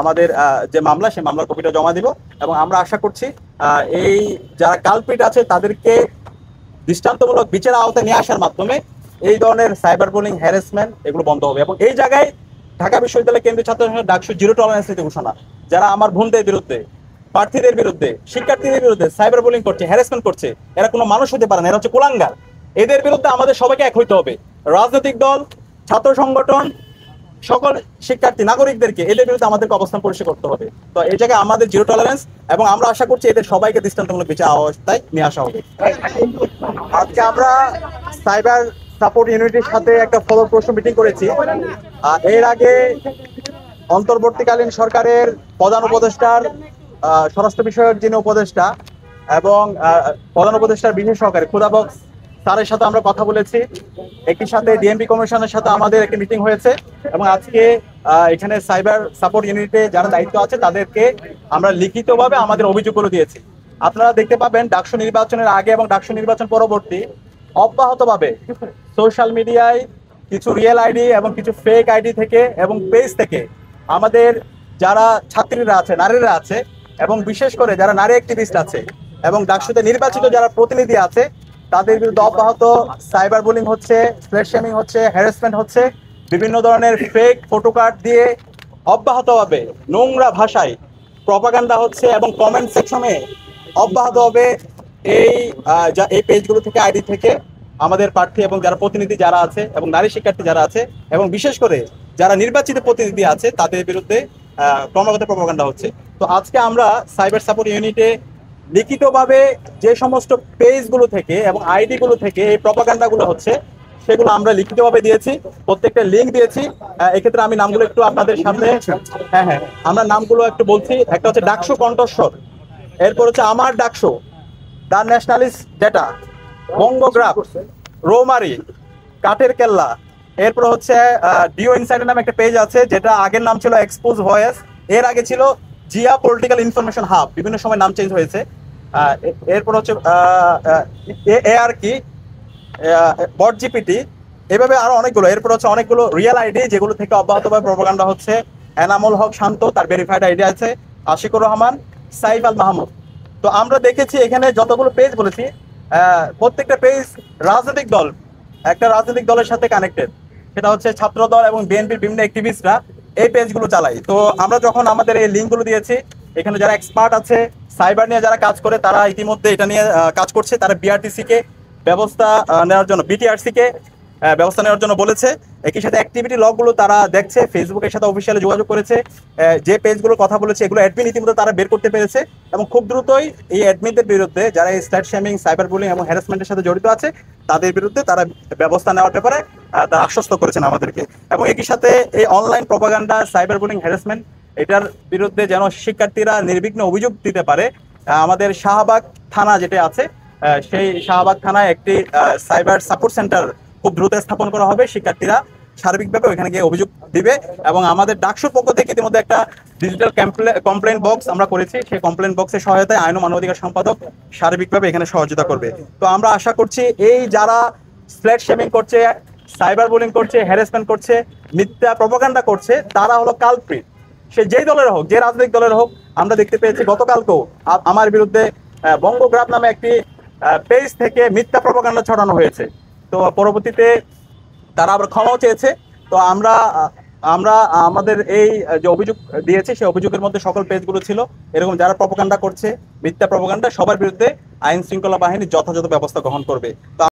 আমাদের যে মামলা, সেই মামলার কপিটা জমা দিব এবং আমরা আশা করছি এই যারা কালপিট আছে তাদেরকে দৃষ্টান্তমূলক বিচারের আওতায় নিয়ে আসার মাধ্যমে এই ধরনের সাইবার বুলিং, হ্যারাসমেন্ট এগুলো বন্ধ হবে। এবং এই জায়গায় ঢাকা বিশ্ববিদ্যালয় কেন্দ্রীয় ছাত্র সংসদ ডাকসু জিরো টলারেন্স নীতি ঘোষণা, যারা আমার বোনদের বিরুদ্ধে, প্রার্থীদের বিরুদ্ধে, শিক্ষার্থীদের বিরুদ্ধে সাইবার বুলিং করছে, হ্যারাসমেন্ট করছে, এরা কোনো মানুষ হতে পারে না, এরা হচ্ছে কুলাঙ্গার। এদের বিরুদ্ধে আমাদের সবাইকে এক হইতে হবে, রাজনৈতিক দল, ছাত্র সংগঠন, সকল শিক্ষার্থী, নাগরিকদেরকে এদের বিরুদ্ধে আমাদেরকে অবস্থান পরিষ্কার করতে হবে। তো এই জায়গায় আমাদের জিরো টলারেন্স, এবং আমরা আশা করছি এদের সবাইকে দৃষ্টান্তমূলক বিচার অবস্থায় নিয়ে আসা হবে। আজকে আমরা সাইবার সাপোর্ট ইউনিটির সাথে একটা ফলপ্রসূ মিটিং করেছি। এর আগে অন্তর্বর্তীকালীন সরকারের প্রধান উপদেষ্টার স্বরাষ্ট্র বিষয়ক যিনি উপদেষ্টা এবং প্রধান উপদেষ্টার বিশেষ সহকারী খুদাবক্স স্যারের সাথে আমরা কথা বলেছি। একই সাথে ডিএমপি কমিশনের সাথে আমাদের একটি মিটিং হয়েছে এবং আজকে এখানে সাইবার সাপোর্ট ইউনিটে যারা দায়িত্ব আছে তাদেরকে আমরা লিখিতভাবে আমাদের অভিযোগগুলো দিয়েছি। আপনারা দেখতে পাবেন ডাকসু নির্বাচনের আগে এবং ডাকসু নির্বাচন পরবর্তী অব্যাহতভাবে সোশ্যাল মিডিয়ায় কিছু রিয়েল আইডি এবং কিছু ফেক আইডি থেকে এবং পেজ থেকে আমাদের যারা ছাত্রীরা আছে, নারীরা আছে এবং বিশেষ করে যারা নারী অ্যাক্টিভিস্ট আছে এবং ডাকসুতে নির্বাচিত যারা প্রতিনিধি আছে তাদের বিরুদ্ধে অব্যাহত সাইবার বুলিং হচ্ছে, স্লেট শেমিং হচ্ছে, হ্যারাসমেন্ট হচ্ছে, বিভিন্ন ধরনের ফেক ফটো কার্ড দিয়ে অব্যাহতভাবে নোংরা ভাষায় প্রপাগান্ডা হচ্ছে এবং কমেন্ট সেকশনে অব্যাহতভাবে এই পেজগুলো থেকে, আইডি থেকে আমাদের প্রার্থী এবং যারা প্রতিনিধি যারা আছে এবং নারী শিক্ষার্থী যারা আছে এবং বিশেষ করে যারা নির্বাচিত প্রতিনিধি আছে তাদের বিরুদ্ধে ক্রমাগত প্রপাগান্ডা হচ্ছে। তো আজকে আমরা সাইবার সাপোর্ট ইউনিটে লিখিতভাবে যে সমস্ত পেজগুলো থেকে এবং আইডিগুলো থেকে এই প্রপাগান্ডাগুলো হচ্ছে সেগুলো আমরা লিখিতভাবে দিয়েছি, প্রত্যেকটা লিঙ্ক দিয়েছি। এক্ষেত্রে আমি নামগুলো একটু আপনাদের সামনে, হ্যাঁ আমরা নামগুলো একটু বলছি। একটা হচ্ছে ডাকসু কণ্ঠস্বর, এরপর হচ্ছে আমার ডাকসু, দ্য ন্যাশনালিস্ট ডেটা, বঙ্গগ্রাফ, রৌমারি, কাঠের কেল্লা, এরপর হচ্ছে ডিও ইনসাইডার নামে একটা পেজ আছে যেটা আগের নাম ছিল এক্সপোজ ভয়েস, এর আগে ছিল জিয়া পলিটিক্যাল ইনফরমেশন হাব, বিভিন্ন সময় নাম চেঞ্জ হয়েছে। এরপর হচ্ছে এআর কি, বট জিপিটি, এভাবে আরো অনেকগুলো। এরপর হচ্ছে অনেকগুলো রিয়েল আইডি যেগুলো থেকে অব্যাহতভাবে প্রপাগান্ডা হচ্ছে। এনামুল হক শান্ত, তার ভেরিফাইড আইডি আছে, আশিকুর রহমান, সাইফ আল মাহমুদ। তো আমরা দেখেছি এখানে যতগুলো পেজ বলেছি প্রত্যেকটা পেজ রাজনৈতিক দল, একটা রাজনৈতিক দলের সাথে কানেক্টেড, সেটা হচ্ছে ছাত্র দল এবং বিএনপির বিভিন্ন অ্যাক্টিভিস্টরা এই পেজগুলো চালায়। তো আমরা যখন আমাদের এই লিঙ্কগুলো দিয়েছি, এখানে যারা এক্সপার্ট আছে সাইবার নিয়ে যারা কাজ করে তারা ইতিমধ্যে এটা নিয়ে কাজ করছে, তারা বিআরটিসিকে ব্যবস্থা নেওয়ার জন্য, বিটিআরসিকে ব্যবস্থা নেওয়ার জন্য বলেছে। একই সাথে অ্যাক্টিভিটি লগগুলো তারা দেখছে, ফেসবুকের সাথে অফিসিয়ালি যোগাযোগ করেছে, যে পেজগুলোর কথা বলেছে এগুলো অ্যাডমিন ইতিমধ্যে তারা বের করতে পেরেছে এবং খুব দ্রুতই এই অ্যাডমিনদের বিরুদ্ধে যারা এই স্ল্যাট শেমিং, সাইবার বুলিং এবং হ্যারাসমেন্টের সাথে জড়িত আছে তাদের বিরুদ্ধে তারা ব্যবস্থা নেওয়ার ব্যাপারে তারা আশ্বস্ত করেছেন আমাদেরকে। এবং একই সাথে এই online propaganda, cyber bullying, harassment এটার বিরুদ্ধে যেন শিক্ষার্থীরা নির্বিঘ্নে অভিযোগ দিতে পারে, আমাদের শাহবাগ থানা যেটা আছে সেই শাহবাগ থানায় একটি সাইবার সাপোর্ট সেন্টার খুব দ্রুত স্থাপন করা হবে। শিক্ষার্থীরা সার্বিকভাবে ওইখানে গিয়ে অভিযোগ দিবে এবং আমাদের ডাকসুর পক্ষ থেকে ইতিমধ্যে একটা ডিজিটাল কমপ্লেন বক্স আমরা করেছি, সেই কমপ্লেন বক্সের সহায়তায় আইন ও মানবাধিকার সম্পাদক সার্বিকভাবে এখানে সহযোগিতা করবে। তো আমরা আশা করছি এই যারা স্ল্যাট শেমিং করছে, সাইবার বুলিং করছে, হ্যারাসমেন্ট করছে, মিথ্যা প্রপাগান্ডা করছে, তারা হলো কালপ্রিট, সে যেই দলের হোক, যে রাজনৈতিক দলের হোক। আমরা দেখতে পেয়েছি গতকালকেও আমার বিরুদ্ধে বঙ্গগ্রাফ নামে একটি পেজ থেকে মিথ্যা প্রপাগান্ডা ছড়ানো হয়েছে। তো পরবর্তীতে তারা আবার ক্ষমাও চেয়েছে। তো আমরা আমাদের এই যে অভিযোগ দিয়েছি সেই অভিযোগের মধ্যে সকল পেজগুলো ছিল এরকম যারা প্রপাগান্ডা করছে, মিথ্যা প্রপাগান্ডা, সবার বিরুদ্ধে আইন শৃঙ্খলা বাহিনী যথাযথ ব্যবস্থা গ্রহণ করবে।